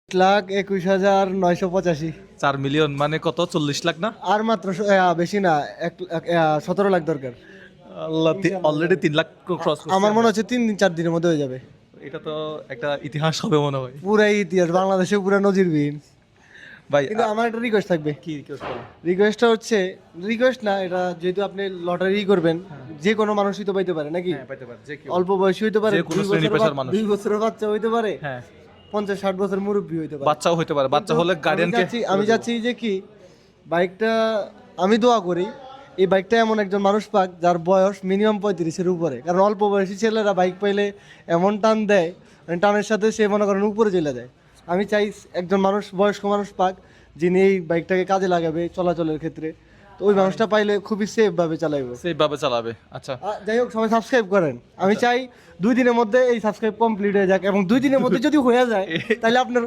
1,21,985। 4 million মানে কত, 40 লাখ না? আর মাত্র বেশি না, 17 লাখ দরকার। আল্লাহ, অলরেডি 3 লাখ ক্রস করছে। আমার মনে হচ্ছে 3-4 দিনের মধ্যে হয়ে যাবে। এটা তো একটা ইতিহাস হবে মনে হয় পুরাই ইতিহাস, বাংলাদেশে পুরা নজিরবিহীন। ভাই। কিন্তু আমার একটা রিকোয়েস্ট থাকবে। কি রিকোয়েস্ট করো? রিকোয়েস্টটা হচ্ছে, রিকোয়েস্ট না, এটা যেহেতু আপনি লটারি করবেন, যে কোনো মানুষই তো পাইতে পারে নাকি? হ্যাঁ, পাইতে পারে যে কেউ। অল্প বয়সী হইতে পারে, যে কোনো শ্রেণী পেশার মানুষ। 2 বছরের বাচ্চা হইতে পারে, হ্যাঁ, 50-60 বছর মুরব্বী হইতে পারে। বাচ্চাও হতে পারে। বাচ্চা হলে গার্ডিয়ানকে আমি চাচ্ছি যে কি, বাইকটা আমি দোয়া করি এই বাইকটা এমন একজন মানুষ পাক যার বয়স মিনিমাম 35-এর উপরে। কারণ অল্প বয়সী ছেলেরা বাইক পাইলে এমন টান দেয়, মানে টানের সাথে সে মনে করেন উপরে চলে যায়। আমি চাই একজন মানুষ, বয়স্ক মানুষ পাক, যিনি এই বাইকটাকে কাজে লাগাবে চলাচলের ক্ষেত্রে। তো ওই মানুষটা পাইলে খুবই সেফ ভাবে চালাইবে। সেইভাবে চালাবে। আচ্ছা, যাই হোক, সবাই সাবস্ক্রাইব করেন। আমি চাই 2 দিনের মধ্যে এই সাবস্ক্রাইব কমপ্লিট হয়ে যাক, এবং 2 দিনের মধ্যে যদি হয়ে যায় তাহলে আপনার